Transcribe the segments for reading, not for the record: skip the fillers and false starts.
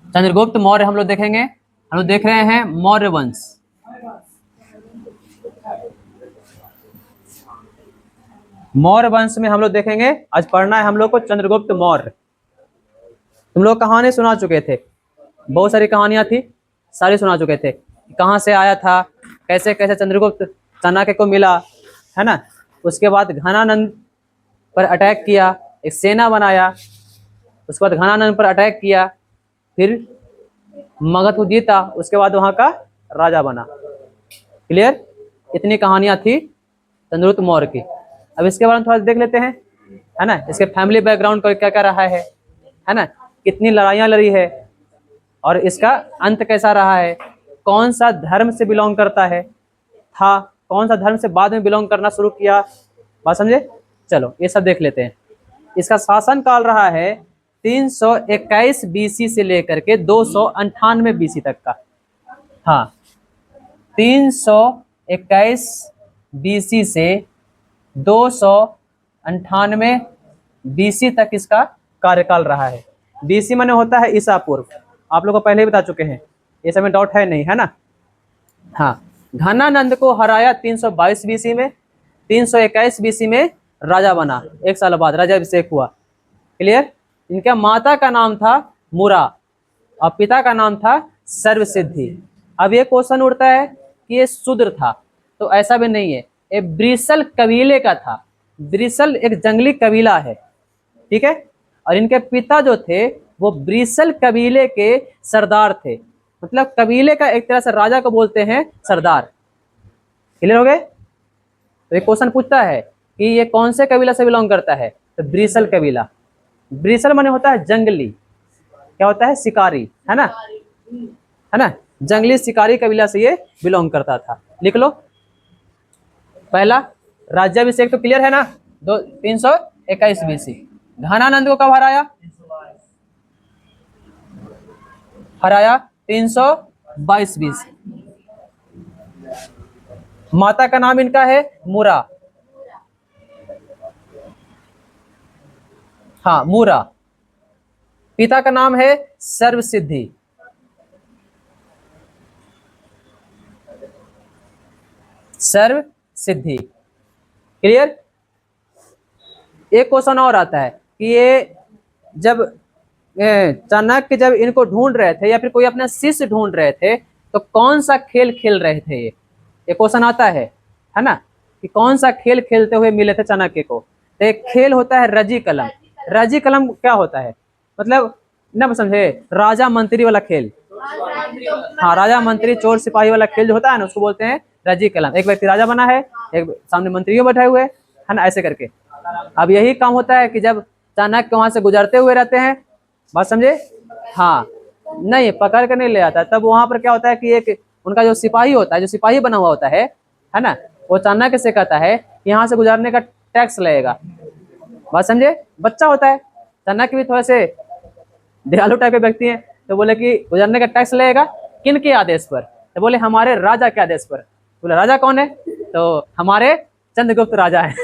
चंद्रगुप्त मौर्य हम लोग देखेंगे, हम लोग देख रहे हैं मौर्य वंश। मौर्य वंश में हम लोग देखेंगे, आज पढ़ना है हम लोग को चंद्रगुप्त मौर्य। तुम लोग कहानी सुना चुके थे, बहुत सारी कहानियां थी, सारी सुना चुके थे, कहाँ से आया था, कैसे कैसे चंद्रगुप्त चाणक्य को मिला, है ना। उसके बाद घनानंद पर अटैक किया, एक सेना बनाया, उसके बाद घनानंद पर अटैक किया, फिर मगध को जीता, उसके बाद वहाँ का राजा बना। क्लियर, इतनी कहानियां थी चंद्रगुप्त मौर्य की। अब इसके बारे में थोड़ा देख लेते हैं, है ना। इसके फैमिली बैकग्राउंड का क्या क्या रहा है ना, कितनी लड़ाइयाँ लड़ी है, और इसका अंत कैसा रहा है, कौन सा धर्म से बिलोंग करता है, था कौन सा धर्म से बाद में बिलोंग करना शुरू किया, बात समझे। चलो ये सब देख लेते हैं। इसका शासन काल रहा है 321 बीसी से लेकर के 298 बीसी तक का। हाँ, 321 बीसी से 298 बीसी तक इसका कार्यकाल रहा है। बीसी माने होता है ईसा पूर्व, आप लोग को पहले ही बता चुके हैं, ये सब में डाउट है नहीं, है ना। हाँ, घनानंद को हराया 322 बीसी में, 321 बीसी में राजा बना, 1 साल बाद राजा अभिषेक हुआ। क्लियर। इनका माता का नाम था मुरा और पिता का नाम था सर्वसिद्धि। अब ये क्वेश्चन उठता है कि ये शूद्र था, तो ऐसा भी नहीं है, ये ब्रिसल कबीले का था। ब्रिसल एक जंगली कबीला है, ठीक है। और इनके पिता जो थे वो ब्रिसल कबीले के सरदार थे, मतलब कबीले का एक तरह से राजा को बोलते हैं सरदार। क्लियर हो गए। तो एक क्वेश्चन पूछता है कि ये कौन से कबीला से बिलोंग करता है, तो ब्रिसल कबीला। ब्रिसल माने होता है जंगली, क्या होता है, शिकारी, है ना, जंगली शिकारी कबीला से ये बिलोंग करता था। लिख लो। पहला राज्याभिषेक तो क्लियर है ना, 321 बीसी। घनानंद को कब हराया 322 बीसी। माता का नाम इनका है मुरा, हाँ मुरा। पिता का नाम है सर्वसिद्धि। सर्वसिद्धि। क्लियर। एक क्वेश्चन और आता है कि ये जब चाणक्य जब इनको ढूंढ रहे थे या फिर कोई अपना शिष्य ढूंढ रहे थे, तो कौन सा खेल खेल रहे थे, ये क्वेश्चन आता है ना, कि कौन सा खेल खेलते हुए मिले थे चाणक्य को। तो एक खेल होता है रजी कलम। रजी कलम क्या होता है, मतलब ना समझे, राजा मंत्री वाला खेल। हाँ, राजा मंत्री चोर सिपाही वाला खेल जो होता है ना, उसको बोलते हैं रजी कलम। एक व्यक्ति राजा बना है, एक सामने मंत्रियों बैठे हुए, है ना, ऐसे करके। अब यही काम होता है कि जब चाणक्य वहां से गुजरते हुए रहते हैं, बात समझे। हाँ, नहीं पकड़ कर नहीं ले आता, तब वहां पर क्या होता है कि एक उनका जो सिपाही होता है, जो सिपाही बना हुआ होता है ना, वो चाणक्य से कहता है कि यहाँ से गुजरने का टैक्स लगेगा, बात समझे। बच्चा होता है, चाणक्य भी थोड़े से दयालु टाइप के व्यक्ति हैं, तो बोले कि गुजरने का टैक्स लगेगा, किन के आदेश पर, तो बोले हमारे राजा के आदेश पर। बोले राजा कौन है, तो हमारे चंद्रगुप्त राजा है।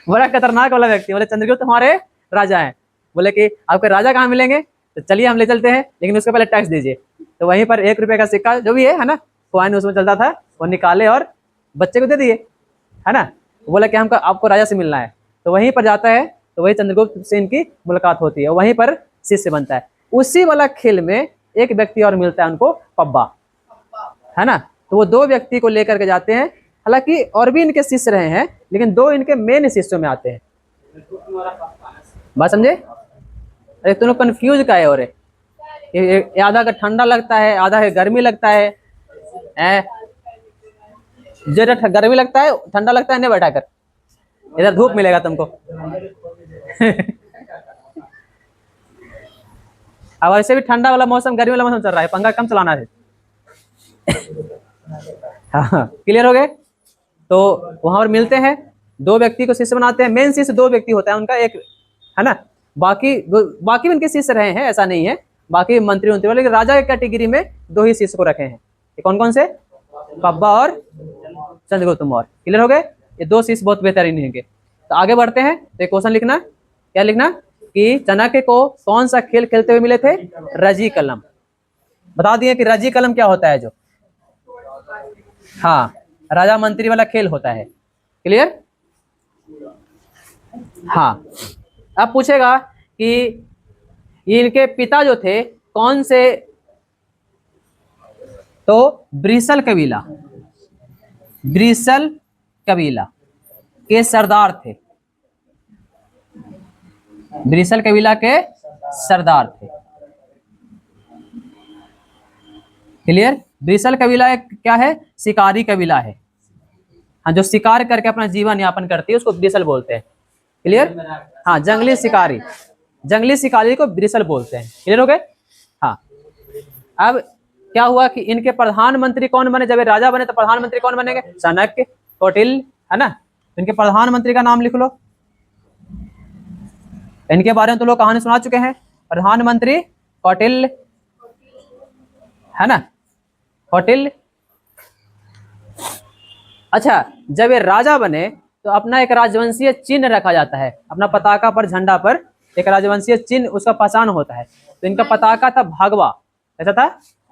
बड़ा खतरनाक वाला व्यक्ति, बोले चंद्रगुप्त हमारे राजा हैं। बोले कि आपके राजा कहाँ मिलेंगे, तो चलिए हम ले चलते हैं, लेकिन उसके पहले टैक्स दीजिए। तो वहीं पर 1 रुपये का सिक्का जो भी है ना, कॉइन उसमें चलता था, वो निकाले और बच्चे को दे दिए, है ना। बोला कि हमको आपको राजा से मिलना है, तो वहीं पर जाता है, तो वही चंद्रगुप्त से इनकी मुलाकात होती है, वहीं पर शिष्य बनता है। उसी वाला खेल में एक व्यक्ति और मिलता है उनको, पब्बा, है ना। तो वो 2 व्यक्ति को लेकर के जाते हैं, हालांकि और भी इनके शिष्य रहे हैं, लेकिन 2 इनके मेन शिष्यों में आते हैं, बात समझे। अरे तुम लोग कंफ्यूज का है, और आधा का ठंडा लगता है, आधा है गर्मी लगता है, जो गर्मी लगता है ठंडा लगता है, नहीं बैठा कर, इधर धूप मिलेगा तुमको। अब वैसे भी ठंडा वाला मौसम, गर्मी वाला मौसम चल रहा है, पंखा कम चलाना है। हाँ, क्लियर हो गए। तो वहां पर मिलते हैं, 2 व्यक्ति को शिष्य बनाते हैं। मेन शिष्य 2 व्यक्ति होता है उनका, एक है ना, बाकी उनके शिष्य रहे हैं, ऐसा नहीं है, बाकी मंत्री होते हैं, लेकिन राजा के कैटेगरी में 2 ही शिष्य को रखे हैं। ये कौन कौन से, पब्बा और चंद्रगुप्त मौर्य। क्लियर हो गए? ये दो शिष्य बहुत बेहतरीन होंगे। तो आगे बढ़ते हैं। तो एक क्वेश्चन लिखना, क्या लिखना कि चाणक्य को कौन सा खेल खेलते हुए मिले थे? रजी कलम। बता दिए कि रजी कलम क्या होता है, जो हाँ राजा मंत्री वाला खेल होता है। क्लियर? हाँ। अब पूछेगा कि इनके पिता जो थे कौन से, तो ब्रिसल कबीला, ब्रिसल कबीला के सरदार थे। ब्रिसल कबीला के सरदार थे। क्लियर? ब्रिसल कबीला एक क्या है? शिकारी कबीला है। हाँ, जो शिकार करके अपना जीवन यापन करती है उसको ब्रिसल बोलते हैं। क्लियर? हाँ, जंगली शिकारी, जंगली शिकारी को ब्रिसल बोलते हैं। क्लियर हो गए? हाँ। अब क्या हुआ कि इनके प्रधानमंत्री कौन बने? जब ये राजा बने तो प्रधानमंत्री कौन बनेंगे? चाणक्य, कौटिल्य, है ना। इनके प्रधानमंत्री का नाम लिख लो। इनके बारे में तो लोग कहानी सुना चुके हैं। प्रधानमंत्री कौटिल्य, है ना, कौटिल्य। अच्छा, जब ये राजा बने तो अपना एक राजवंशीय चिन्ह रखा जाता है। अपना पताका पर, झंडा पर एक राजवंशीय चिन्ह, उसका पहचान होता है। तो इनका पताका था भागवा। कैसा था?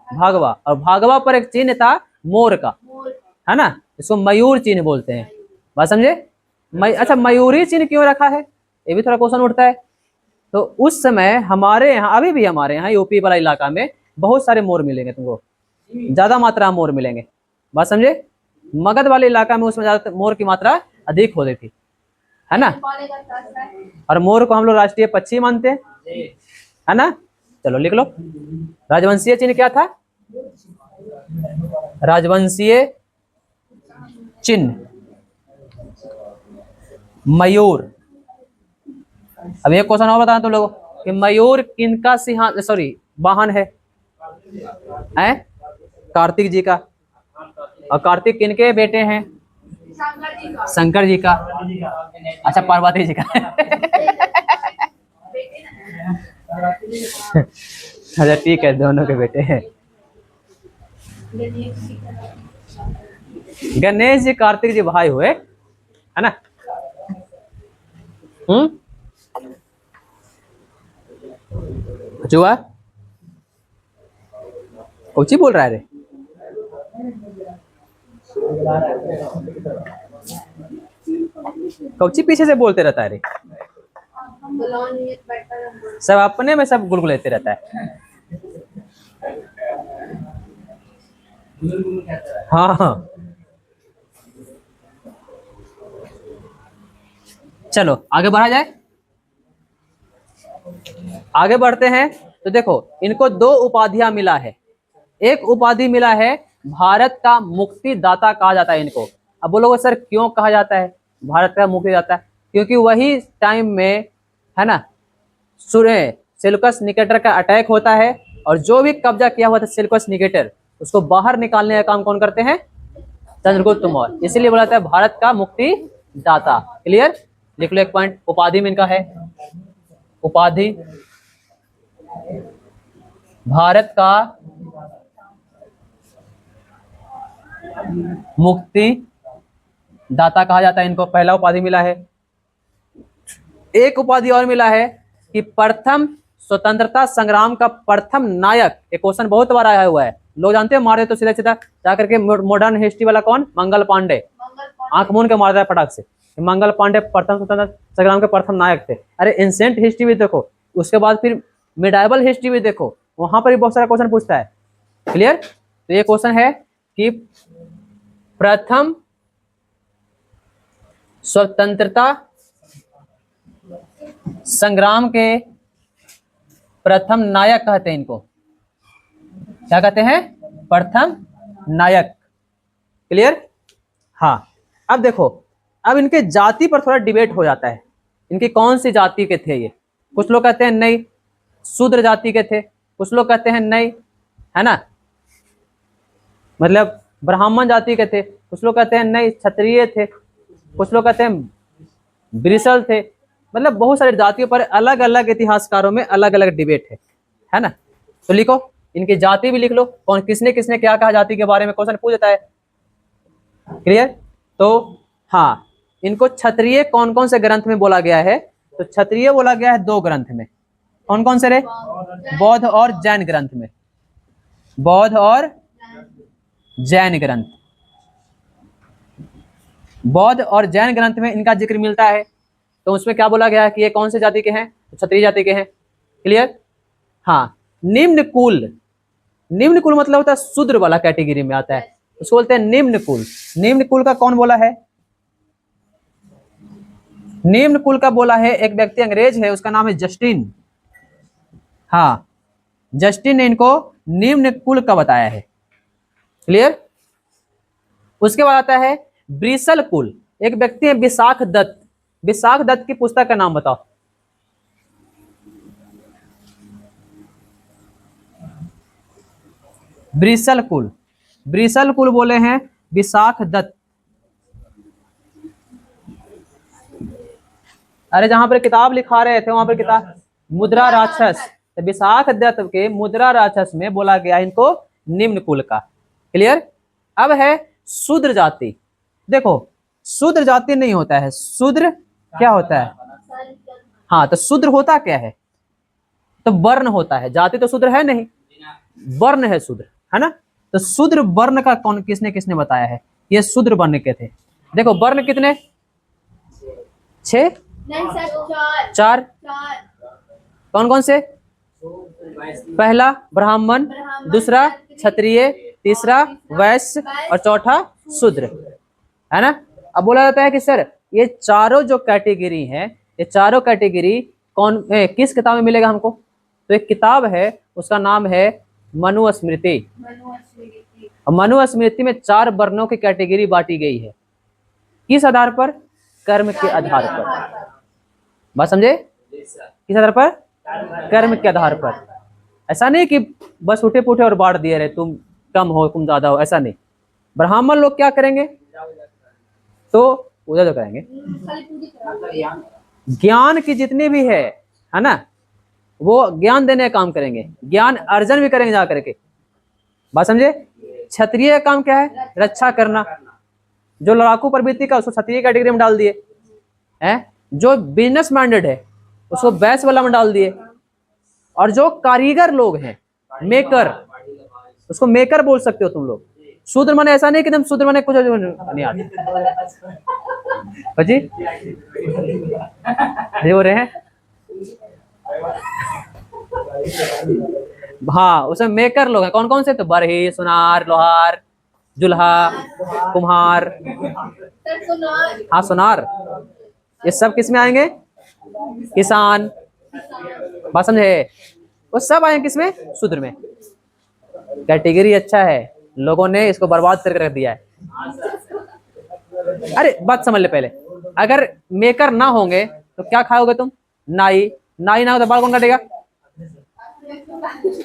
भागवा। और भागवा पर एक चिन्ह था मोर का, है ना। इसको मयूर चिन्ह बोलते हैं। बात समझे? अच्छा, मयूरी चिन्ह क्यों रखा है, ये भी थोड़ा क्वेश्चन उठता है। तो उस समय हमारे यहाँ, अभी भी हमारे यहाँ यूपी वाला इलाका में बहुत सारे मोर मिलेंगे तुमको, ज्यादा मात्रा में मोर मिलेंगे। बात समझे? मगध वाले इलाका में उसमें ज्यादा मोर की मात्रा अधिक होती थी, है ना। और मोर को हम लोग राष्ट्रीय पक्षी मानते हैं, है ना। चलो लिख लो। राजवंशीय चिन्ह क्या था? राजवंशीय चिन्ह मयूर। अब एक क्वेश्चन और बताना तुम लोगों कि मयूर किनका सिंहासन, सॉरी वाहन है? कार्तिक जी का। और कार्तिक किनके बेटे हैं? शंकर जी का। अच्छा, पार्वती जी का। अच्छा ठीक है, दोनों के बेटे हैं। गणेश जी कार्तिक जी भाई हुए, है ना। जुआ कौची बोल रहा है रे? कौची पीछे से बोलते रहता है रे? सब अपने में सब गुलगुलाते रहता है। हाँ हाँ, चलो आगे बढ़ा जाए। आगे बढ़ते हैं। तो देखो, इनको दो उपाधियां मिला है। एक उपाधि मिला है भारत का मुक्तिदाता कहा जाता है इनको। अब बोलोगे सर क्यों कहा जाता है भारत का मुक्तिदाता? क्योंकि वही टाइम में, है ना, सेल्यूकस निकेटर का अटैक होता है, और जो भी कब्जा किया हुआ था सेल्यूकस निकेटर, उसको बाहर निकालने का काम कौन करते हैं? चंद्रगुप्त मौर्य। इसीलिए बोला जाता है भारत का मुक्तिदाता। क्लियर? लिख लो एक पॉइंट, उपाधि में इनका है, उपाधि भारत का मुक्ति दाता कहा जाता है इनको। पहला उपाधि मिला है। एक उपाधि और मिला है कि प्रथम स्वतंत्रता संग्राम का प्रथम नायक। एक क्वेश्चन बहुत बार आया हुआ है, लोग जानते हैं, मार दे तो सीधा सीधा जाकर के मॉडर्न हिस्ट्री वाला कौन? मंगल पांडे। आंख मूंद के मार दिया फटाक से। मंगल पांडे प्रथम स्वतंत्रता संग्राम के प्रथम नायक थे। अरे एंशिएंट हिस्ट्री भी देखो, उसके बाद फिर मिडाइवल हिस्ट्री भी देखो, वहां पर भी बहुत सारा क्वेश्चन पूछता है। क्लियर? तो ये क्वेश्चन है कि प्रथम स्वतंत्रता संग्राम के प्रथम नायक कहते हैं इनको। क्या कहते हैं? प्रथम नायक। क्लियर? हाँ। अब देखो, अब इनके जाति पर थोड़ा डिबेट हो जाता है। इनकी कौन सी जाति के थे ये? कुछ लोग कहते हैं नहीं शूद्र जाति के थे, कुछ लोग कहते हैं नहीं, है ना, मतलब ब्राह्मण जाति के थे, कुछ लोग कहते हैं नहीं क्षत्रिय थे, कुछ लोग कहते हैं ब्रिसल थे। मतलब बहुत सारी जातियों पर अलग अलग इतिहासकारों में अलग अलग डिबेट है ना। तो लिखो, इनकी जाति भी लिख लो, कौन किसने किसने क्या कहा जाति के बारे में, क्वेश्चन पूछ देता है। क्लियर? तो हाँ, इनको क्षत्रिय कौन कौन से ग्रंथ में बोला गया है? तो क्षत्रिय बोला गया है 2 ग्रंथ में। कौन कौन से रे? बौद्ध और जैन ग्रंथ में। बौद्ध और जैन ग्रंथ, बौद्ध और जैन ग्रंथ में इनका जिक्र मिलता है। तो उसमें क्या बोला गया है कि ये कौन से जाति के हैं? तो क्षत्रिय जाति के हैं। क्लियर? हाँ, निम्न कुल, निम्न कुल मतलब होता है शूद्र वाला कैटेगरी में आता है, उसको बोलते हैं निम्न कुल। निम्न कुल का कौन बोला है? निम्न कुल का बोला है एक व्यक्ति अंग्रेज है, उसका नाम है जस्टिन। हाँ, जस्टिन ने इनको निम्न कुल का बताया है। क्लियर? उसके बाद आता है ब्रिसल कुल। एक व्यक्ति है विशाख दत्त। विशाख दत्त की पुस्तक का नाम बताओ। ब्रिसल कुल, ब्रिसल कुल बोले हैं विशाख दत्त। अरे जहां पर किताब लिखा रहे थे वहां पर किताब मुद्रा राक्षस, तो विशाख दत्त के मुद्रा राक्षस में बोला गया इनको निम्न कुल का। क्लियर? अब है शूद्र जाति। देखो, शूद्र जाति नहीं होता है, शूद्र क्या होता है? हाँ, तो शूद्र होता क्या है? तो वर्ण होता है। जाति तो शूद्र है नहीं, वर्ण है शूद्र, है ना? तो शूद्र वर्ण का कौन किसने किसने बताया है? ये शूद्र वर्ण के थे। देखो वर्ण कितने? 6? 4। कौन कौन से? पहला ब्राह्मण, दूसरा क्षत्रिय, तीसरा वैश्य और चौथा शूद्र, है ना? अब बोला जाता है कि सर ये चारों जो कैटेगरी हैं, ये चारों कैटेगरी कौन किस किताब में मिलेगा हमको? तो एक किताब है, उसका नाम है मनुस्मृति। मनुस्मृति में 4 वर्णों की कैटेगरी बांटी गई है। किस आधार पर? कर्म के आधार पर। बात समझे? किस आधार पर? कर्म के आधार पर। ऐसा नहीं कि बस उठे पुठे और बांट दिए रहे, तुम कम हो तुम ज्यादा हो, ऐसा नहीं। ब्राह्मण लोग क्या करेंगे? तो उधर तो करेंगे, ज्ञान की जितनी भी है ना, वो ज्ञान देने का काम करेंगे, ज्ञान अर्जन भी करेंगे जा करके। बात समझे? क्षत्रिय का काम क्या है? रक्षा करना। जो लड़ाकू प्रवृत्ति का उसको क्षत्रिय कैटेगरी में डाल दिए हैं, जो बिजनेस माइंडेड है उसको वैश्य वाला में डाल दिए, और जो कारीगर लोग हैं, मेकर, उसको मेकर बोल सकते हो तुम लोग। शूद्र माने ऐसा नहीं कि तुम शूद्र माने कुछ नहीं आता जी, हो रहे हैं। हाँ, उसमें मेकर लोग हैं। कौन कौन से? तो बरही, सुनार, लोहार, जुल्हा, कुम्हार। हाँ, सुनार। ये सब किस में आएंगे? किसान। बात समझे? वो सब आएंगे किसमें? शूद्र में। कैटेगरी अच्छा है, लोगों ने इसको बर्बाद करके रख दिया है। अरे बात समझ ले पहले, अगर मेकर ना होंगे तो क्या खाओगे तुम? नाई। नाई ना हो तो बाल कौन काटेगा?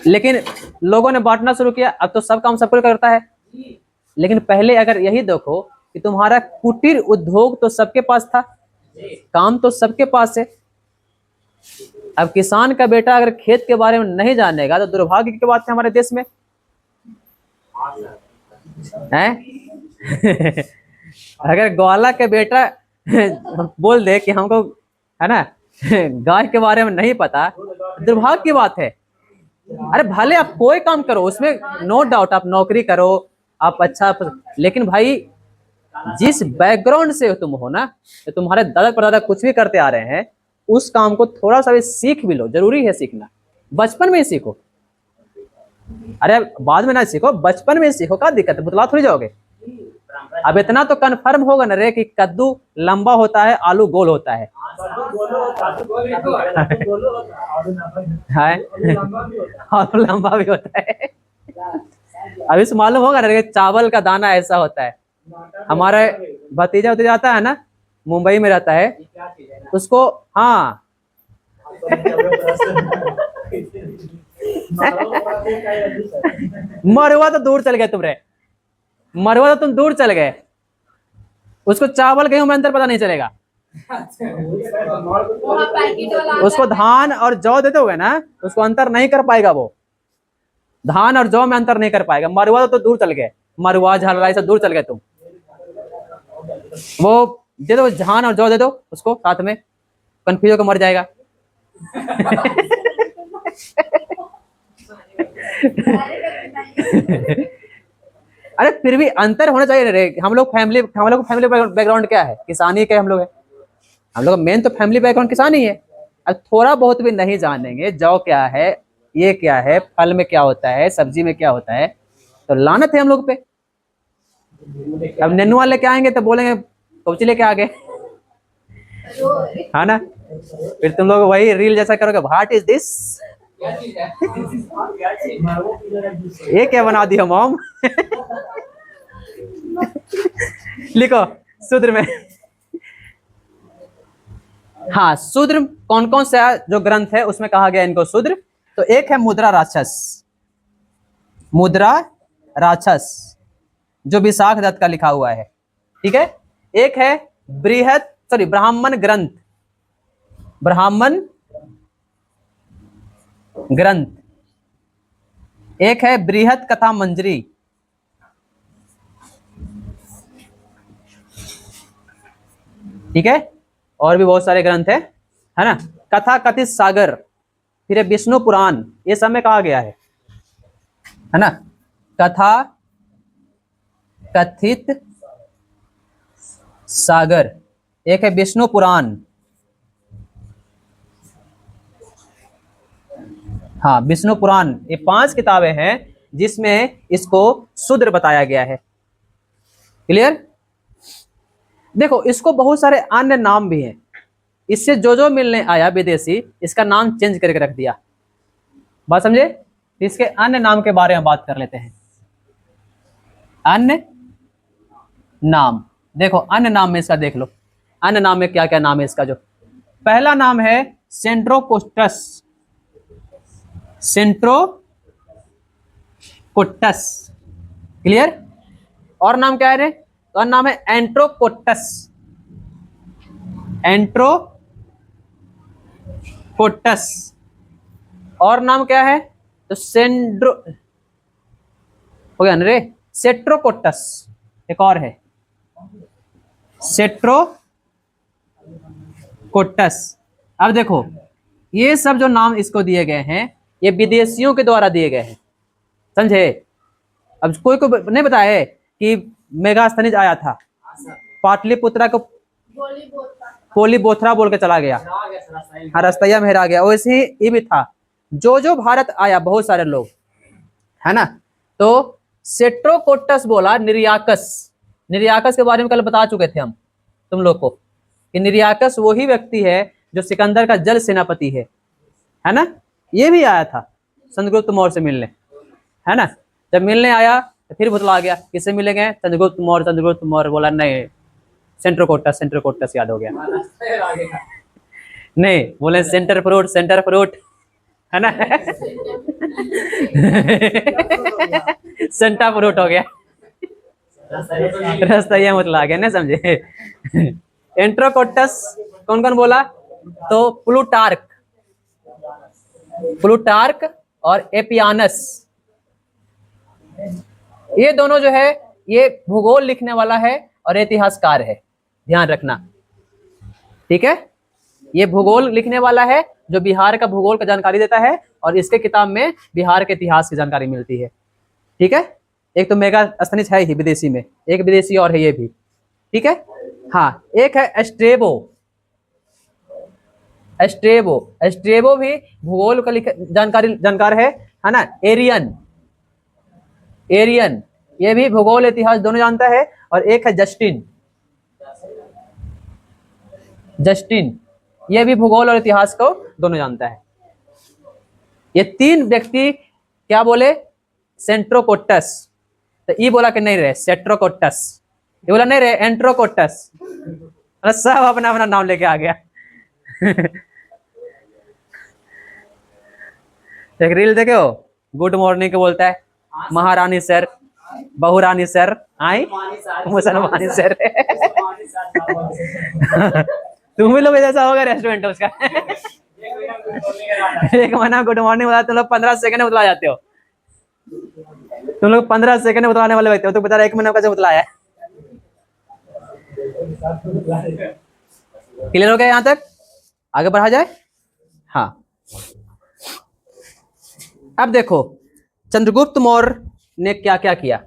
लेकिन लोगों ने बांटना शुरू किया, अब तो सब काम सबको करता है। लेकिन पहले अगर यही देखो कि तुम्हारा कुटीर उद्योग तो सबके पास था, काम तो सबके पास है। अब किसान का बेटा अगर खेत के बारे में नहीं जानेगा तो दुर्भाग्य की बात है हमारे देश में, है? अगर ग्वाला के बेटा बोल दे कि हमको, है ना, गाय के बारे में नहीं पता, दुर्भाग्य की बात है। अरे भले आप कोई काम करो, उसमें नो डाउट, आप नौकरी करो, आप अच्छा, लेकिन भाई जिस बैकग्राउंड से तुम हो ना, तो तुम्हारे दादा परदादा कुछ भी करते आ रहे हैं, उस काम को थोड़ा सा भी सीख भी लो। जरूरी है सीखना, बचपन में ही सीखो। अरे बाद में ना सीखो, बचपन में ही सीखो, क्या दिक्कत है? बुतला थोड़ी जाओगे। अब इतना तो कन्फर्म होगा ना रे कि कद्दू लंबा होता है, आलू गोल होता है। आलू लंबा भी होता है। अब इस मालूम होगा ना चावल का दाना ऐसा होता है। हमारा भतीजा उतीजा आता है ना, मुंबई में रहता है, उसको, हाँ मरवा तो दूर चल गए तुम रे, मरवा तो तुम दूर चल गए, उसको चावल गेहूं में अंतर पता नहीं चलेगा। उसको धान और जौ देते हुए ना, उसको अंतर नहीं कर पाएगा, वो धान और जौ में अंतर नहीं कर पाएगा। मरवा तो दूर चल गए, मरवा झलरा सब दूर चल गए तुम। वो दे दो, धान और जौ दे दो उसको साथ में, कंफ्यूज होकर मर जाएगा। अरे फिर भी अंतर होना चाहिए रे। हम लोग फैमिली बैकग्राउंड क्या है, किसानी के हम लोग है। हम लोग मेन तो फैमिली बैकग्राउंड किसानी है। अब थोड़ा बहुत भी नहीं जानेंगे जौ क्या है, ये क्या है, फल में क्या होता है, सब्जी में क्या होता है, तो लानत है हम लोग पे। अब नेनू वाले क्या आएंगे तो बोलेंगे कौची लेके आ गए, है ना। फिर तुम लोग वही रील जैसा करोगे, व्हाट इज दिस, ये क्या बना दिया मॉम। लिखो शूद्र में। हाँ, शूद्र कौन कौन सा जो ग्रंथ है उसमें कहा गया इनको शूद्र। तो एक है मुद्रा राक्षस, मुद्रा राक्षस जो विशाख दत्त का लिखा हुआ है, ठीक है। एक है ब्राह्मण ग्रंथ, ब्राह्मण ग्रंथ। एक है बृहत कथा मंजरी, ठीक है। और भी बहुत सारे ग्रंथ है ना। कथा कथित सागर, फिर विष्णु पुराण, ये सब में कहा गया है ना। कथा कथित सागर, एक है विष्णु पुराण, हाँ विष्णु पुराण। ये 5 किताबें हैं जिसमें इसको शूद्र बताया गया है। क्लियर। देखो इसको बहुत सारे अन्य नाम भी हैं, इससे जो जो मिलने आया विदेशी इसका नाम चेंज करके रख दिया। बात समझे। इसके अन्य नाम के बारे में बात कर लेते हैं। अन्य नाम, देखो अन्य नाम में इसका देख लो, अन्य नाम में क्या क्या नाम है इसका। जो पहला नाम है सेंट्रोकोस्टस, सेंट्रोकोट्टस। क्लियर। और नाम क्या है रे, तो नाम है एंट्रोकोट्टस, एंट्रोकोट्टस। और नाम क्या है, तो सेंड्रो हो गया ना रे, सेट्रोकोट्टस। एक और है सेट्रोकोट्टस। अब देखो ये सब जो नाम इसको दिए गए हैं ये विदेशियों के द्वारा दिए गए हैं, समझे। अब कोई को नहीं बताया है कि मेगास्थनीज आया था, पाटलिपुत्रा को पोलीबोथरा बोल के चला गया, हाँ रस्तैया में हेरा गया। वैसे ही ये भी था, जो जो भारत आया बहुत सारे लोग, है ना। तो सेट्रोकोट्टस बोला निर्याकस, निर्याकस के बारे में कल बता चुके थे हम तुम लोग को कि निर्याकस वही व्यक्ति है जो सिकंदर का जल सेनापति है ना। ये भी आया था चंद्रगुप्त मौर्य से मिलने, है ना। जब मिलने आया तो फिर भुतला गया, किससे मिले गए, चंद्रगुप्त मौर्य। चंद्रगुप्त मौर्य बोला नहीं सेंट्रोकोट्टस, सेंट्रोकोट्टस याद हो गया। नहीं बोले सेंटर फ्रूट, है ना। सेंटा फ्रूट हो गया, रस्तैया मुतला गया, नहीं समझे। एंट्रोकोट्टस कौन कौन बोला, तो प्लूटार्क और एपियानस, ये दोनों जो है ये भूगोल लिखने वाला है और इतिहासकार है, ध्यान रखना, ठीक है। ये भूगोल लिखने वाला है जो बिहार का भूगोल का जानकारी देता है, और इसके किताब में बिहार के इतिहास की जानकारी मिलती है, ठीक है। एक तो मेगास्थनीज है ही विदेशी में, एक विदेशी और है ये भी, ठीक है। हाँ एक है एस्ट्रेबो, एस्ट्रेबो भी भूगोल का जानकार है ना। एरियन ये भी भूगोल इतिहास दोनों जानता है। और एक है जस्टिन ये भी भूगोल और इतिहास को दोनों जानता है। ये 3 व्यक्ति क्या बोले, सेंट्रोकोट्टस, तो ये बोला कि नहीं रहे सेट्रोकोट्टस, ये बोला नहीं रहे एंट्रोकोट्टस, सब अपना अपना नाम लेके आ गया। एक रील देखे हो, गुड मॉर्निंग के बोलता है महारानी सर, बहुरानी सर, आई मुसलमानी सर। तुम भी लोग जैसा होगा रेस्टोरेंट उसका। एक महीना गुड मॉर्निंग बताते तुम लोग 15 सेकंड में बतला जाते हो, तुम लोग 15 सेकंड में बतलाने वाले व्यक्ति हो, तो बता रहा 1 महीना कैसे बतलाया है। क्लियर हो गया यहां तक? आगे बढ़ा जाए। हाँ, अब देखो चंद्रगुप्त मौर्य ने क्या क्या किया।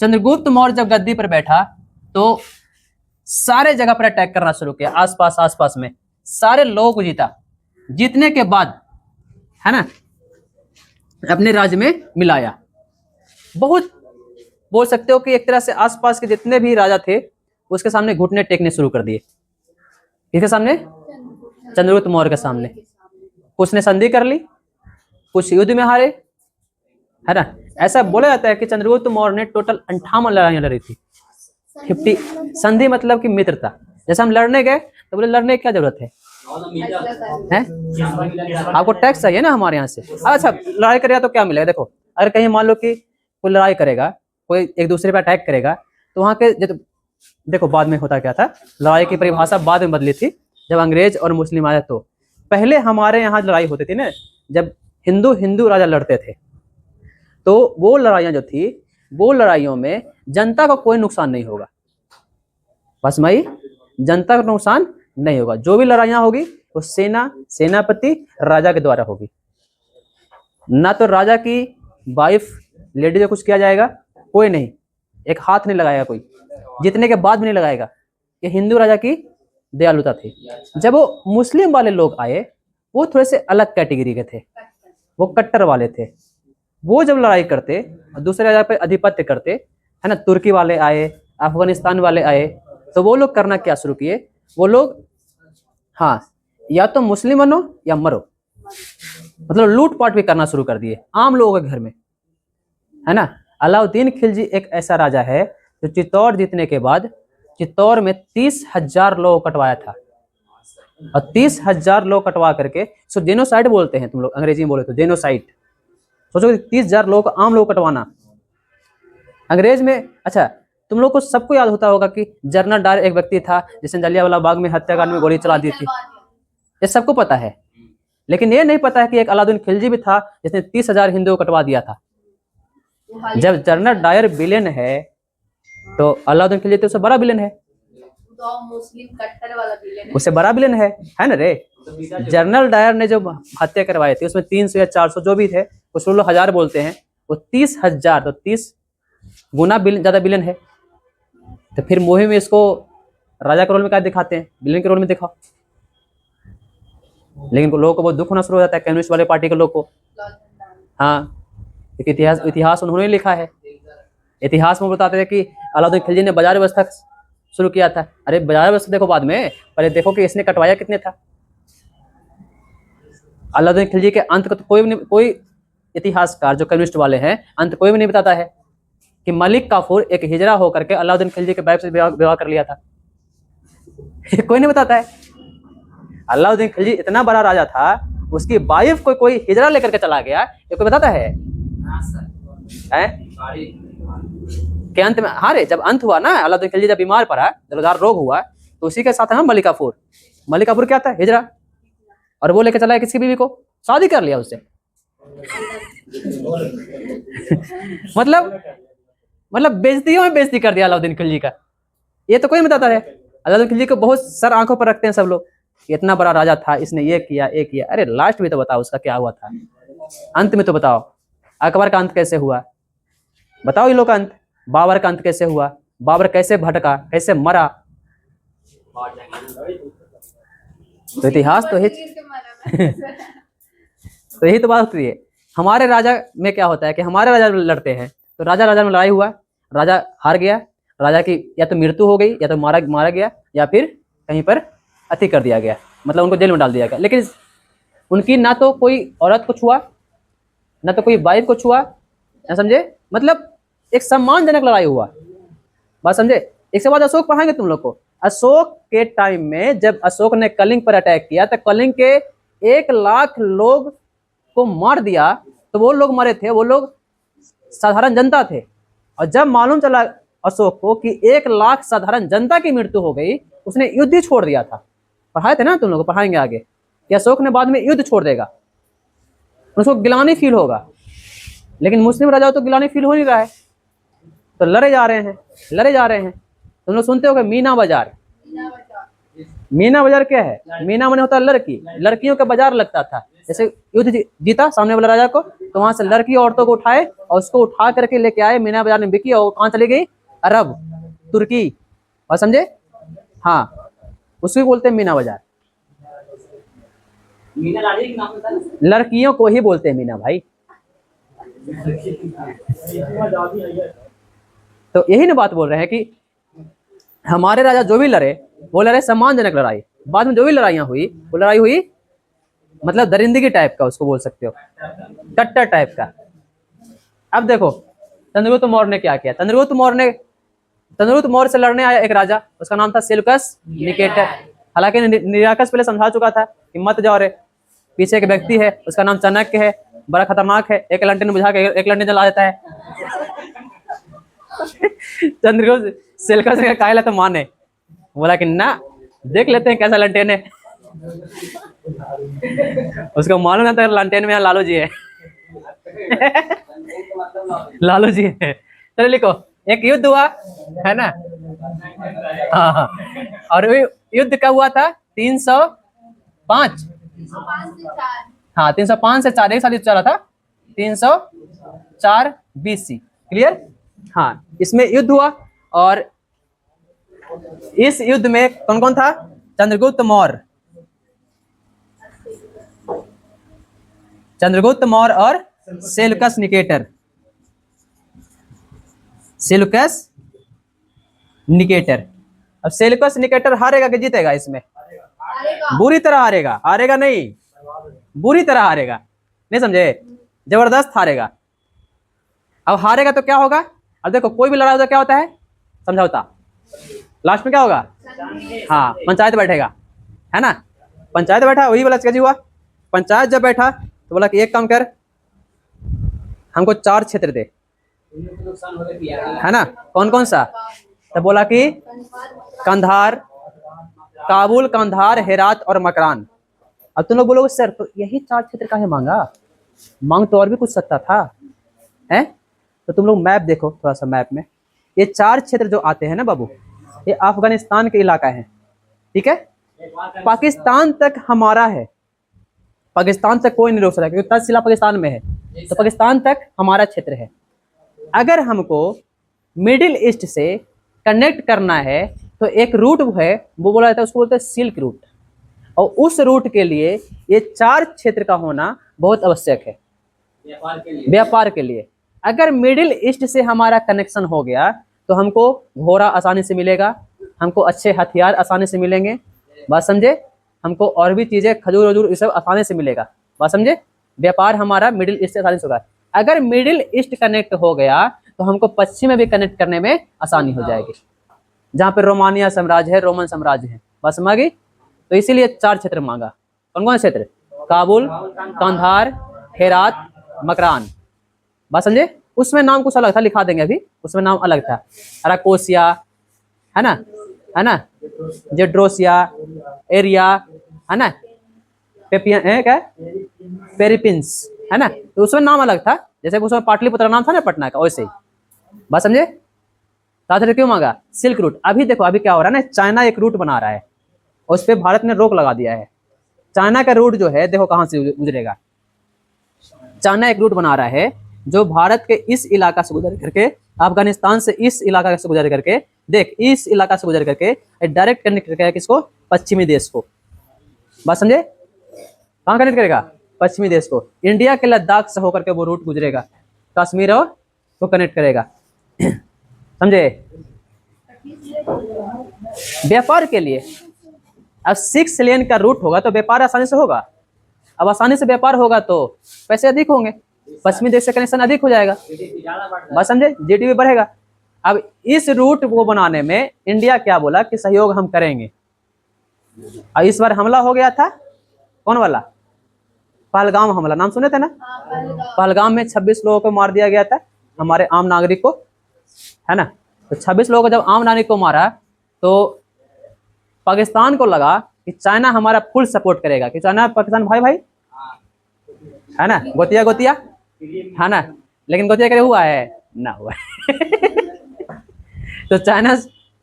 चंद्रगुप्त मौर्य जब गद्दी पर बैठा तो सारे जगह पर अटैक करना शुरू किया, आसपास में सारे लोगों को जीता। जीतने के बाद है ना अपने राज्य में मिलाया। बहुत बोल सकते हो कि एक तरह से आसपास के जितने भी राजा थे उसके सामने घुटने टेकने शुरू कर दिए। किसके सामने? चंद्रगुप्त मौर्य के सामने। कुछ ने संधि कर ली, कुछ युद्ध में हारे, है ना। ऐसा बोला जाता है कि चंद्रगुप्त मौर्य ने टोटल 58 लड़ाइयां लड़ी थी। 50 संधि मतलब कि मित्रता। जैसे हम लड़ने गए तो बोले लड़ने की क्या जरूरत है? आपको टैक्स चाहिए ना हमारे यहाँ से। अच्छा लड़ाई करेगा तो क्या मिलेगा? देखो अगर कहीं मान लो कि कोई लड़ाई करेगा, कोई एक दूसरे पर अटैक करेगा, तो वहाँ के देखो बाद में होता क्या था, लड़ाई की परिभाषा बाद में बदली थी जब अंग्रेज और मुस्लिम आए। तो पहले हमारे यहाँ लड़ाई होती थी ना, जब हिंदू हिंदू राजा लड़ते थे, तो वो लड़ाइयाँ जो थी वो लड़ाइयों में जनता का कोई नुकसान नहीं होगा। बस भाई जनता का नुकसान नहीं होगा। जो भी लड़ाइयाँ होगी वो सेनापति राजा के द्वारा होगी। ना तो राजा की वाइफ लेडी को कुछ किया जाएगा, कोई नहीं, एक हाथ नहीं लगाएगा कोई, जीतने के बाद भी नहीं लगाएगा। ये हिंदू राजा की दयालुता थी। जब वो मुस्लिम वाले लोग आए वो थोड़े से अलग कैटेगरी के थे, वो कट्टर वाले थे। वो जब लड़ाई करते दूसरे राजा पे आधिपत्य करते, है ना, तुर्की वाले आए, अफगानिस्तान वाले आए, तो वो लोग करना क्या शुरू किए, वो लोग हाँ या तो मुस्लिम बनो या मरो, मतलब लूटपाट भी करना शुरू कर दिए आम लोगों के घर में, है ना। अलाउद्दीन खिलजी एक ऐसा राजा है जो चित्तौड़ जीतने के बाद चित्तौड़ में 30,000 लोग कटवाया था। और 30,000 लोग कटवा करके, सो जेनोसाइड बोलते हैं तुम लोग अंग्रेजी में बोले तो, जेनोसाइड। सोचो 30,000 लोग आम लोग कटवाना अंग्रेज में। अच्छा तुम लोग को सबको याद होता होगा कि जनरल डायर एक व्यक्ति था जिसने जलियांवाला बाग में हत्याकांड में गोली चला दी थी, ये सबको पता है। लेकिन ये नहीं पता है कि एक अलाउद्दीन खिलजी भी था जिसने 30,000 हिंदुओं को कटवा दिया था। जब जनरल डायर विलेन है तो अलाउद्दीन खिलजी तो उससे बड़ा विलेन है, मुस्लिम कट्टर वाला विलेन है, उससे बड़ा विलेन है ना रे। जनरल डायर ने जो हत्या करवाई थी उसमें 300 या 400 जो भी थे, कुछ लोग 1000 बोलते हैं, वो 30,000 तो 30 गुना ज्यादा विलेन है। तो फिर मूवी में इसको राजा के रोल में क्या दिखाते हैं, विलेन के रोल में दिखाओ। लेकिन लोगों को बहुत दुख होना शुरू हो जाता है, कम्युनिस्ट वाले पार्टी के लोग को। हाँ इतिहास उन्होंने लिखा है। इतिहास में बताते हैं कि अलाउद्दीन खिलजी ने बाजार व्यवस्था शुरू किया था। अरे बाजार व्यवस्था देखो बाद में, पहले देखो कि इसने कटवाया कितने था। अलाउद्दीन खिलजी के अंत को तो कोई इतिहासकार जो कम्युनिस्ट वाले हैं अंत कोई भी नहीं बताता है कि मलिक काफूर एक हिजरा होकर के अलाउद्दीन खिलजी के वाइफ से विवाह कर लिया था। कोई नहीं बताता है। अलाउद्दीन खिलजी इतना बड़ा राजा था, उसकी वाइफ को कोई हिजरा लेकर के चला गया, ये कोई बताता है? के अंत में हारे जब अंत हुआ ना, अलाउद्दीन खिलजी जब बीमार पड़ा, दिलदार रोग हुआ, तो उसी के साथ है मलिक काफूर। मलिक काफूर क्या था? हिजरा। और वो लेकर चला किसकी बीवी को, शादी कर लिया उससे। मतलब बेइज्जतियों में बेइज्जती कर दिया अलाउद्दीन खिलजी का। ये तो कोई बताता है। अलाउद्दीन खिलजी को बहुत सर आंखों पर रखते हैं सब लोग, इतना बड़ा राजा था, इसने ये किया। अरे लास्ट में तो बताओ उसका क्या हुआ था, अंत में तो बताओ। अकबर का अंत कैसे हुआ बताओ ये लोग का अंत। बाबर का अंत कैसे हुआ, बाबर कैसे भटका, कैसे मरा। तो इतिहास तो तो यही तो बात होती है। हमारे राजा में क्या होता है कि हमारे राजा लड़ते हैं तो राजा में लड़ाई हुआ, राजा हार गया, राजा की या तो मृत्यु हो गई या तो मारा गया या फिर कहीं पर अति कर दिया गया, मतलब उनको जेल में डाल दिया गया। लेकिन उनकी ना तो कोई औरत को छुआ, ना तो कोई वाइफ को छुआ, ना समझे, मतलब एक सम्मानजनक लड़ाई हुआ। बात समझे। इसके बाद अशोक पढ़ाएंगे तुम लोग को। अशोक के टाइम में जब अशोक ने कलिंग पर अटैक किया तो कलिंग के 1 लाख लोग को मार दिया। तो वो लोग मरे थे, वो लोग साधारण जनता थे। और जब मालूम चला अशोक को कि 1 लाख साधारण जनता की मृत्यु हो गई, उसने युद्ध ही छोड़ दिया था। पढ़ाए थे ना तुम लोग को, पढ़ाएंगे आगे कि अशोक ने बाद में युद्ध छोड़ देगा, उसको गिलानी फील होगा। लेकिन मुस्लिम राजा तो गिलानी फील हो नहीं रहा है, तो लड़े जा रहे हैं। तुम लोग सुनते हो मीना बाजार। मीना बाजार क्या है? मीना माने होता है लड़की, लड़कियों का बाजार लगता था। जैसे युद्ध जीता सामने वाला राजा को, तो वहां से लड़की औरतों को उठाए और उसको उठा करके लेके आए, मीना बाजार में बिकी, और कहाँ चली गई? अरब, तुर्की। और समझे? हाँ, उसको बोलते हैं मीना बाजार। मीना रानी के नाम था, लड़कियों को ही बोलते हैं मीना भाई। तो यही ना बात बोल रहे हैं कि हमारे राजा जो भी लड़े, वो लड़े सम्मानजनक लड़ाई। बाद में जो भी लड़ाइयाँ हुई, वो लड़ाई हुई मतलब दरिंदगी टाइप का, उसको बोल सकते हो, कट्टर टाइप का। अब देखो चंद्रगुप्त मौर्य ने क्या किया। चंद्रगुप्त मौर्य से लड़ने आया एक राजा, उसका नाम था सेल्यूकस निकेटर। हालांकि निराकस पहले समझा चुका था कि मत जाओ रे, पीछे एक व्यक्ति है, उसका नाम चाणक्य है, बड़ा खतरनाक है, एक लंटेन बुझा के एक लंटेन जला देता है। चंद्रगुप्त सेल्यूकस ने कहा तो माने, बोला कि ना, देख लेते हैं कैसा लंटेन है। उसको मालूम था लंटेन में लालू जी है। लालू जी है। चलो लिखो, एक युद्ध हुआ है ना। हाँ, और युद्ध कब हुआ था? 305। हाँ, 305 से 4 एक साल युद्ध चला था, 304 BC। क्लियर? हाँ, इसमें युद्ध हुआ, और इस युद्ध में कौन कौन था? चंद्रगुप्त मौर्य, चंद्रगुप्त मौर्य और सेल्यूकस निकेटर। Seleucus Nicator. अब सेल्यूकस निकेटर हारेगा कि जीतेगा? इसमें बुरी तरह हारेगा। हारेगा नहीं, बुरी तरह हारेगा। नहीं समझे? जबरदस्त हारेगा। अब हारेगा तो क्या होगा? अब देखो, कोई भी लड़ाई होता क्या होता है? समझौता। लास्ट में क्या होगा? हाँ, पंचायत बैठेगा, है ना। पंचायत बैठा, वही वाला कैसे हुआ? पंचायत जब बैठा तो बोला कि एक काम कर, हमको 4 क्षेत्र दे, है ना। कौन कौन सा? तो बोला कि कंधार, काबुल, कंधार, हेरात और मकरान। अब तुम लोग बोलोगे सर तो यही 4 क्षेत्र काहे मांगा? मांग तो और भी कुछ सकता था, है? तो तुम लोग मैप देखो थोड़ा सा, मैप में ये 4 क्षेत्र जो आते हैं ना बाबू, ये अफगानिस्तान के इलाका है, ठीक है। पाकिस्तान तक हमारा है, पाकिस्तान तक कोई नहीं रोक सकता क्योंकि तक्षशिला पाकिस्तान में है, तो पाकिस्तान तक हमारा क्षेत्र है। अगर हमको मिडिल ईस्ट से कनेक्ट करना है तो एक रूट है, वो बोला जाता है, उसको बोलते हैं सिल्क रूट, और उस रूट के लिए ये 4 क्षेत्र का होना बहुत आवश्यक है व्यापार के लिए। अगर मिडिल ईस्ट से हमारा कनेक्शन हो गया तो हमको घोड़ा आसानी से मिलेगा, हमको अच्छे हथियार आसानी से मिलेंगे, बात समझे। हमको और भी चीजें, खजूर वजूर, ये सब आसानी से मिलेगा, बात समझे। व्यापार हमारा मिडिल ईस्ट से आसानी से होगा। अगर मिडिल ईस्ट कनेक्ट हो गया तो हमको पश्चिम में भी कनेक्ट करने में आसानी हो जाएगी, जहाँ पे रोमानिया साम्राज्य है, रोमन साम्राज्य है, बात समझ गई। तो इसीलिए 4 क्षेत्र मांगा। कौन कौन क्षेत्र? काबुल, कंधार, हेरात, मकरान, बात समझे। उसमें नाम कुछ अलग था, लिखा देंगे अभी, उसमें नाम अलग था। अराकोसिया, है ना, जेड्रोसिया, एरिया, है ना, पेपियन है क्या, पेरिपिंस, है ना। तो उसमें नाम अलग था, जैसे उसमें पाटलिपुत्र नाम था ना पटना का, वैसे ही, बात समझे। तात्पर्य क्यों मांगा? Silk route. अभी देखो अभी क्या हो रहा है ना, चाइना एक रूट बना रहा है, उस पर भारत ने रोक लगा दिया है। चाइना का रूट जो है देखो कहाँ से गुजरेगा। चाइना एक रूट बना रहा है जो भारत के इस इलाका से गुजर करके, अफगानिस्तान से इस इलाका से गुजर करके, देख इस इलाका से गुजर करके डायरेक्ट कनेक्ट करेगा किसको? पश्चिमी देश को, बात समझे। कहाँ कनेक्ट करेगा? पश्चिमी देश को। इंडिया के लद्दाख से होकर के वो रूट गुजरेगा, कश्मीर और को कनेक्ट करेगा, समझे। व्यापार के लिए अब 6 लेन का रूट होगा तो व्यापार आसानी से होगा। अब आसानी से व्यापार होगा तो पैसे अधिक होंगे, पश्चिमी देश से कनेक्शन अधिक हो जाएगा, बात समझे, जीडीपी बढ़ेगा। अब इस रूट को बनाने में इंडिया क्या बोला कि सहयोग हम करेंगे। अब इस बार हमला हो गया था, कौन वाला? पहलगाम हमला, नाम सुने थे ना। पहलगाम में 26 लोगों को मार दिया गया था, हमारे आम नागरिक को, है ना। तो 26 लोगों को जब आम नागरिक को मारा तो पाकिस्तान को लगा कि चाइना हमारा फुल सपोर्ट करेगा, कि चाइना पाकिस्तान भाई भाई, है ना, गोतिया गोतिया, है ना। लेकिन गोतिया करे हुआ है ना, हुआ। तो चाइना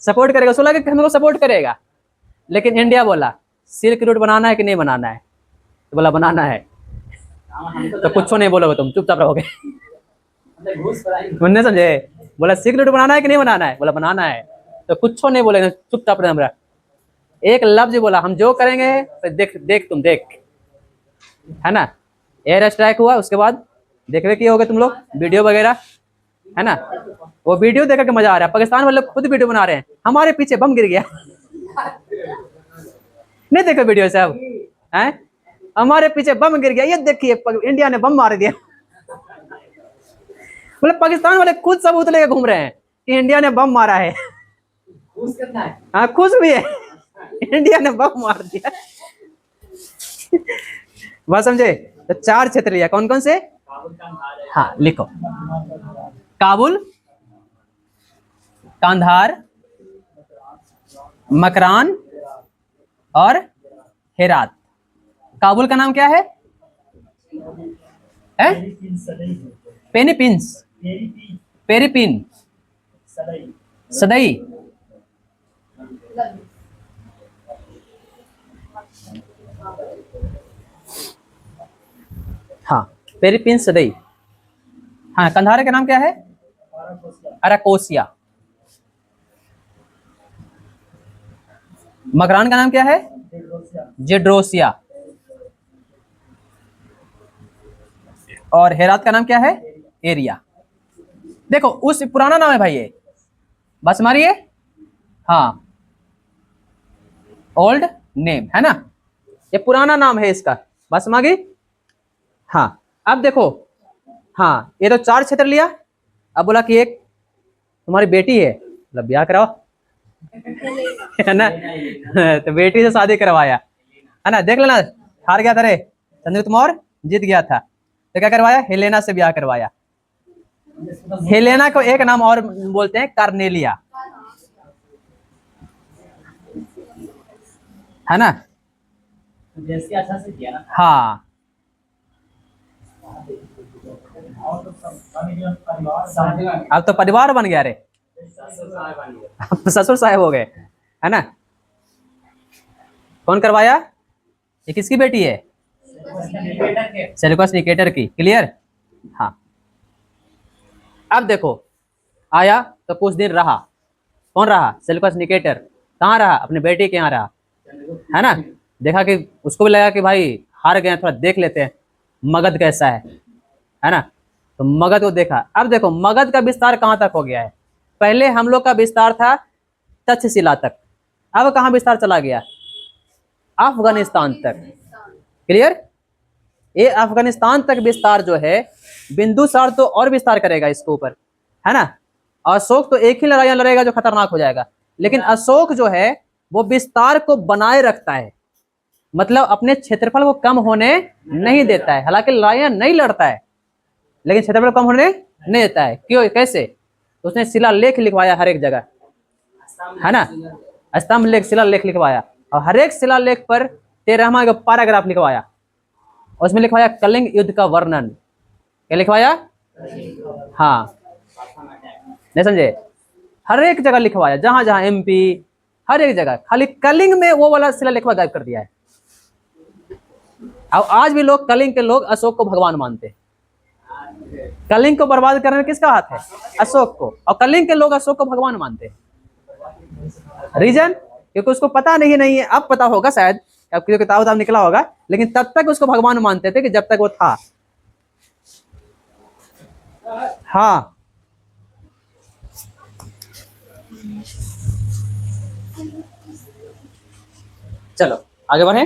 सपोर्ट करेगा, उसको लगा कि हमको सपोर्ट करेगा। लेकिन इंडिया बोला सिल्क रूट बनाना है कि नहीं बनाना है, तो बोला बनाना है। तो कुछ नहीं बोलोगे तुम, चुपचाप रहोगे। नहीं समझे? बोला सिल्क रूट बनाना है कि नहीं बनाना है, बोला बनाना है, तो कुछ नहीं बोलेगा, चुपचाप रहे। हमरा एक लफ्ज बोला हम जो करेंगे तो देख देख तुम देख, है ना। एयर स्ट्राइक हुआ, उसके बाद देखवे किए होगे तुम लोग वीडियो वगैरह, है ना। वो वीडियो देखकर के मजा आ रहा है। पाकिस्तान वाले खुद वीडियो बना रहे हैं, हमारे पीछे बम गिर गया। नहीं देखो वीडियो सब हैं, हमारे पीछे बम गिर गया, ये देखिए इंडिया ने बम मार दिया। मतलब पाकिस्तान वाले खुद सबूत लेके घूम रहे हैं कि इंडिया ने बम मारा है। हाँ खुश भी है, इंडिया ने बम मार दिया। बात समझे? तो 4 क्षेत्र लिया, कौन कौन से? हाँ लिखो, काबुल, कांधार, मकरान और हेरात। काबुल का नाम क्या है? पेनिपिंस, पेरिपिन, सदई। हाँ पेरिपिन सदई। हाँ कंधार का नाम क्या है? अराकोसिया। मकरान का नाम क्या है? जेड्रोसिया। और हेरात का नाम क्या है? एरिया। देखो उस पुराना नाम है भाई ये, बस मारिए। हाँ ओल्ड नेम है ना, ये पुराना नाम है इसका, बस मागी। हाँ अब देखो, हाँ ये तो 4 क्षेत्र लिया। अब बोला कि एक तुम्हारी बेटी है, मतलब ब्याह कराओ, है ना। तो बेटी से शादी करवाया, है ना। देख लेना, हार गया था रे चंद्रगुप्त मौर्य, जीत गया था, तो क्या करवाया? हेलेना से ब्याह करवाया। हेलेना को एक नाम और बोलते हैं, कार्नेलिया, है ना। अच्छा से किया ना। हाँ अब तो परिवार बन गया रे, अब तो ससुर साहब हो गए, है ना। कौन करवाया? ये किसकी बेटी है? सेल्यूकस निकेटर की। क्लियर? हाँ अब देखो आया तो कुछ दिन रहा, कौन रहा? Seleucus Nicator. कहाँ रहा? अपने बेटी के यहाँ रहा, है ना। देखा कि उसको भी लगा कि भाई हार गए, थोड़ा देख लेते हैं मगध कैसा है ना। तो मगध को देखा। अब देखो मगध का विस्तार कहाँ तक हो गया है। पहले हम लोग का विस्तार था तक्षशिला तक, अब कहाँ विस्तार चला गया? अफगानिस्तान तक। क्लियर? ये अफगानिस्तान तक विस्तार जो है, बिंदुसार तो और विस्तार करेगा इसके ऊपर, है ना। अशोक तो एक ही लड़ाइयां लड़ेगा जो खतरनाक हो जाएगा, लेकिन अशोक जो है वो विस्तार को बनाए रखता है, मतलब अपने क्षेत्रफल को कम होने नहीं देता है। हालांकि लड़ाइयां नहीं लड़ता है, लेकिन क्षेत्रफल कम होने नहीं देता है। क्यों? कैसे? तो उसने शिलालेख लिखवाया हर एक जगह, है ना। स्तंभ लेख, शिलालेख लिखवाया, और हर एक शिलालेख पर 13वां का पैराग्राफ लिखवाया। उसमें लिखवाया कलिंग युद्ध का वर्णन। क्या लिखवाया? हाँ नहीं समझे? हर एक जगह लिखवाया, जहां जहां एमपी, हर एक जगह। खाली कलिंग में वो वाला शिलालेख गायब कर दिया है। अब आज भी लोग, कलिंग के लोग अशोक को भगवान मानते हैं। कलिंग को बर्बाद करने में किसका हाथ है? अशोक को। और कलिंग के लोग अशोक को भगवान मानते हैं। रीजन? क्योंकि उसको पता नहीं है, अब पता होगा शायद, अब किताब निकला होगा, लेकिन तब तक उसको भगवान मानते थे कि जब तक वो था। हाँ चलो आगे बढ़े।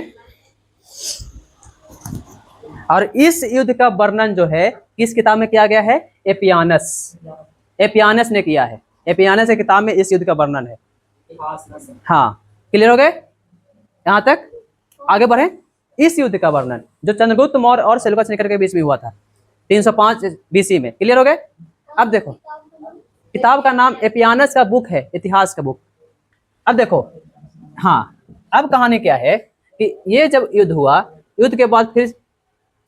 और इस युद्ध का वर्णन जो है किस किताब में किया गया है? एपियानस। एपियानस ने किया है। एपियानस की किताब में इस युद्ध का वर्णन है। हाँ क्लियर हो गए यहां तक? आगे बढ़े। इस युद्ध का वर्णन जो चंद्रगुप्त मौर्य और सेल्यूकस निकेटर के बीच में हुआ था 305 बीसी में। क्लियर हो गए? अब देखो किताब का नाम एपियानस का बुक है, इतिहास का बुक। अब देखो, हाँ अब कहानी क्या है कि ये जब युद्ध हुआ, युद्ध के बाद फिर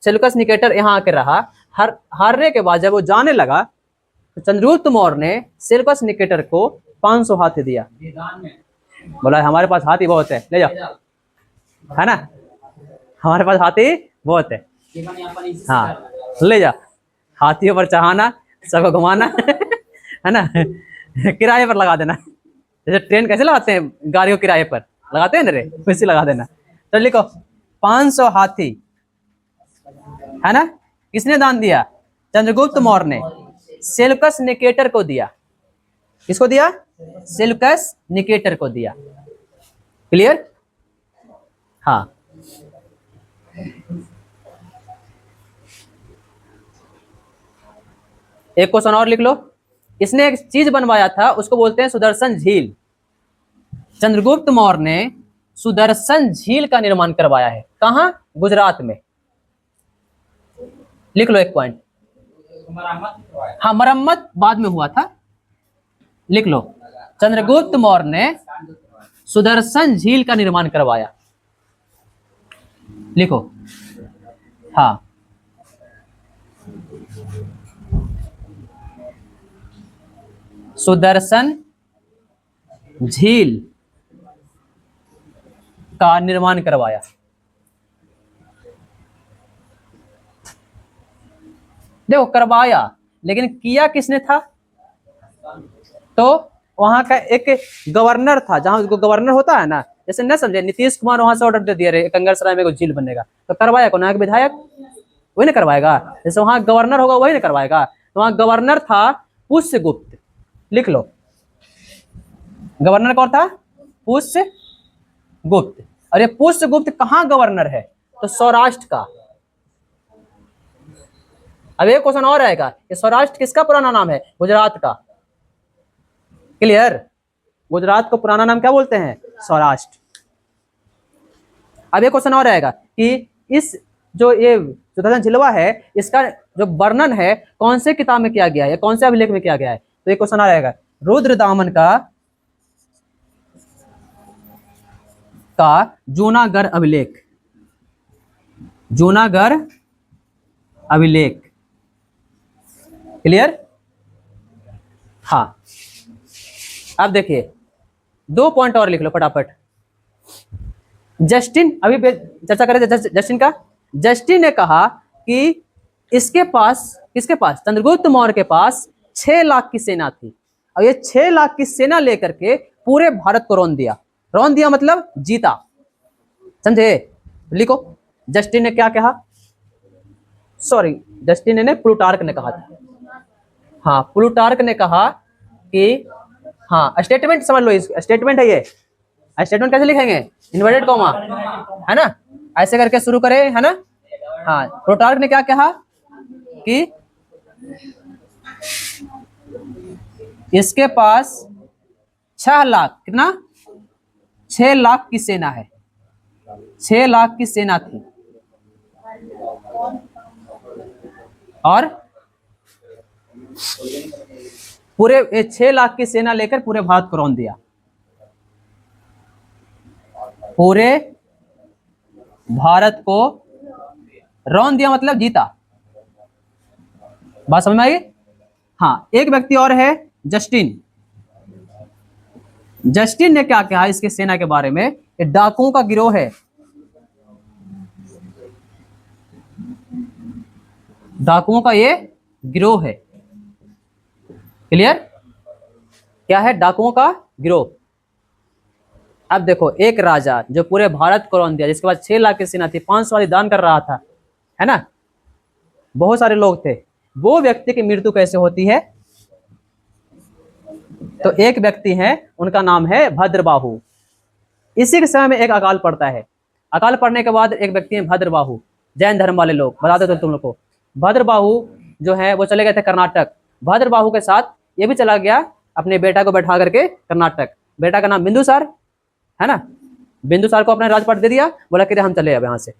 सेल्यूकस निकेटर यहाँ आकर रहा। हारने के बाद जब वो जाने लगा, तो चंद्रगुप्त मौर्य ने सेल्यूकस निकेटर को 500 हाथी दिया। बोला हमारे पास हाथी बहुत है, ले जाओ, है ना, हमारे पास हाथी बहुत है, हाँ ले जा। हाथियों पर चढ़ाना, सबको घुमाना है ना, किराए पर लगा देना, जैसे ट्रेन कैसे लगाते हैं गाड़ियों किराए पर लगाते हैं ना रे, वैसे लगा देना। तो लिखो 500 हाथी, है ना, किसने दान दिया? चंद्रगुप्त मौर्य ने सेल्यूकस निकेटर को दिया। किसको दिया? सेल्यूकस निकेटर को दिया। क्लियर? हाँ, एक क्वेश्चन और लिख लो। इसने एक चीज बनवाया था, उसको बोलते हैं सुदर्शन झील। चंद्रगुप्त मौर्य ने सुदर्शन झील का निर्माण करवाया है। कहां? गुजरात में। लिख लो एक पॉइंट। हाँ, मरम्मत बाद में हुआ था, लिख लो। चंद्रगुप्त मौर्य ने सुदर्शन झील का निर्माण करवाया, लिखो। हाँ, सुदर्शन झील का निर्माण करवाया। देखो करवाया, लेकिन किया किसने था? तो वहां का एक गवर्नर था, जहां उसको गवर्नर होता है ना, जैसे न समझे नीतीश कुमार वहां से ऑर्डर दे दिया रे कंगरसराय में कोई झील बनेगा, तो करवाया कौन? एक विधायक, वही ना करवाएगा। जैसे वहां गवर्नर होगा वही ना करवाएगा। तो वहां गवर्नर था पुष्यगुप्त, लिख लो। गवर्नर कौन था? पुष्यगुप्त। और ये पुष्यगुप्त कहाँ गवर्नर है? तो सौराष्ट्र का। अब एक क्वेश्चन और आएगा, ये सौराष्ट्र किसका पुराना नाम है? गुजरात का। क्लियर? गुजरात को पुराना नाम क्या बोलते हैं? सौराष्ट्र। अब एक क्वेश्चन और आएगा कि इस जो ये सुदर्शन झिलवा है, इसका जो वर्णन है कौन से किताब में किया गया है, कौन से अभिलेख में किया गया है? तो एक क्वेश्चन आ रहेगा, रुद्रदामन का जूनागढ़ अभिलेख। जूनागढ़ अभिलेख। क्लियर? हाँ, अब देखिए 2 पॉइंट और लिख लो फटाफट। जस्टिन, अभी चर्चा करें जस्टिन का। जस्टिन ने कहा कि इसके पास, किसके पास? चंद्रगुप्त मौर्य के पास 6 लाख की सेना थी, और ये 6 लाख की सेना लेकर के पूरे भारत को रौंद दिया। रौंद दिया मतलब जीता, समझे? लिखो, जस्टिन ने क्या कहा? सॉरी, जस्टिन ने प्लूटार्क ने कहा था। हाँ, प्लूटार्क ने कहा कि, हाँ स्टेटमेंट समझ लो, इस स्टेटमेंट है ये। स्टेटमेंट कैसे लिखेंगे? इन्वर्टेड कॉमा, है ना, ऐसे करके शुरू करें, है ना। हाँ, प्लूटार्क ने क्या कहा कि इसके पास 6 लाख, कितना? 6 लाख की सेना है, 6 लाख की सेना थी, और पूरे 6 लाख की सेना लेकर पूरे भारत को रौंद दिया। पूरे भारत को रौंद दिया मतलब जीता। बात समझ में आई? हाँ, एक व्यक्ति और है, जस्टिन। जस्टिन ने क्या कहा इसके सेना के बारे में? ये डाकुओं का गिरोह है, डाकुओं का ये गिरोह है। क्लियर? क्या है? डाकुओं का गिरोह। अब देखो, एक राजा जो पूरे भारत को रौंद दिया, जिसके पास 6 लाख की सेना थी, 500 वाली दान कर रहा था, है ना, बहुत सारे लोग थे, वो व्यक्ति की मृत्यु कैसे होती है? तो एक व्यक्ति है, उनका नाम है भद्रबाहु। इसी के समय में एक अकाल पड़ता है। अकाल पड़ने के बाद एक व्यक्ति है भद्रबाहु, जैन धर्म वाले लोग, बता दो तुम लोग को। भद्रबाहु जो है वो चले गए थे कर्नाटक। भद्रबाहु के साथ ये भी चला गया अपने बेटा को बैठा करके कर्नाटक। बेटा का नाम बिंदुसार, है ना। बिंदुसार को अपना राजपाट दे दिया, बोला कि हम चले अब यहाँ से।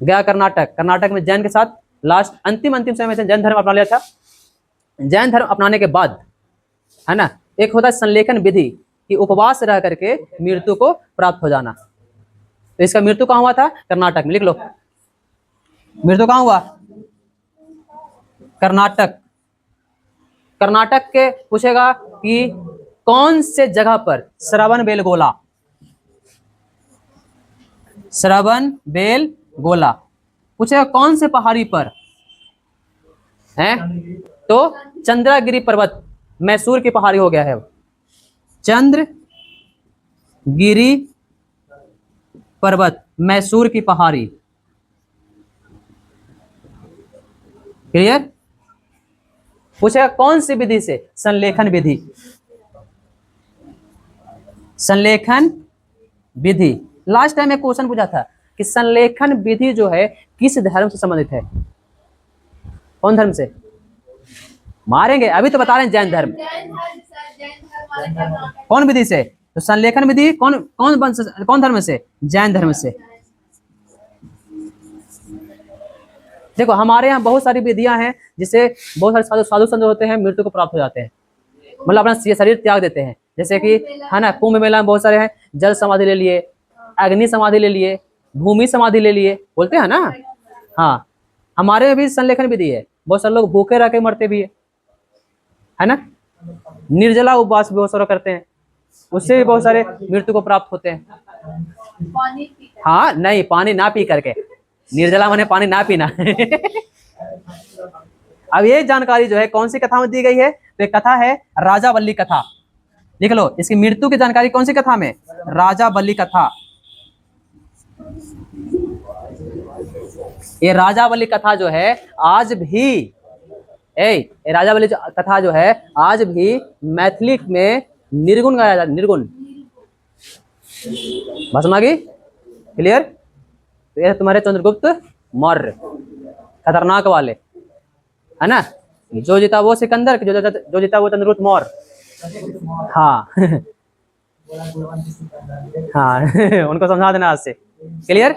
गया कर्नाटक। कर्नाटक में जैन के साथ लास्ट अंतिम समय में जैन धर्म अपना लिया था। जैन धर्म अपनाने के बाद, है ना, एक होता है संलेखन विधि कि उपवास रह करके मृत्यु को प्राप्त हो जाना। तो इसका मृत्यु कहाँ हुआ था? कर्नाटक में। लिख लो, मृत्यु कहाँ हुआ? कर्नाटक। कर्नाटक के पूछेगा कि कौन से जगह पर श्रवण बेलगोला, श्रवण बेलगोला पूछेगा कौन से पहाड़ी पर है, तो चंद्रगिरी पर्वत, मैसूर की पहाड़ी हो गया है, चंद्रगिरी पर्वत, मैसूर की पहाड़ी। क्लियर? पूछेगा कौन सी विधि से, संलेखन विधि, संलेखन विधि। लास्ट टाइम एक क्वेश्चन पूछा था कि संलेखन विधि जो है किस धर्म से संबंधित है, कौन धर्म से? मारेंगे, अभी तो बता रहे हैं जैन धर्म। कौन विधि से? तो संलेखन विधि कौन कौन धर्म से? जैन धर्म से। देखो हमारे यहाँ बहुत सारी विधियां हैं जिससे बहुत सारे साधु संत होते हैं मृत्यु को प्राप्त हो जाते हैं, मतलब अपना शरीर त्याग देते हैं। जैसे कि है ना, कुंभ मेला में बहुत सारे हैं, जल समाधि ले लिए, अग्नि समाधि ले लिए, भूमि समाधि ले लिए, बोलते हैं ना। हाँ, हमारे में भी संलेखन विधि है। बहुत सारे लोग भूखे रह के मरते भी है ना, निर्जला उपवास भी बहुत सारे करते हैं, उससे भी बहुत सारे मृत्यु को प्राप्त होते हैं। हाँ नहीं, पानी ना पी करके, निर्जला माने पानी ना पीना। अब ये जानकारी जो है कौन सी कथा में दी गई है, तो एक कथा है राजावल्ली कथा, लिख लो। इसकी मृत्यु की जानकारी कौन सी कथा में? राजावल्ली कथा। ये राजावल्ली कथा जो है आज भी, ये राजावल्ली कथा जो है आज भी मैथिली में निर्गुण गाया जाता है, निर्गुण। भस्मागी क्लियर? तो ये तुम्हारे चंद्रगुप्त मौर्य, खतरनाक वाले, है ना, जो जीता वो सिकंदर, जो जीता वो चंद्रगुप्त मौर्य। हाँ। हाँ। उनको समझा देना आज से। क्लियर?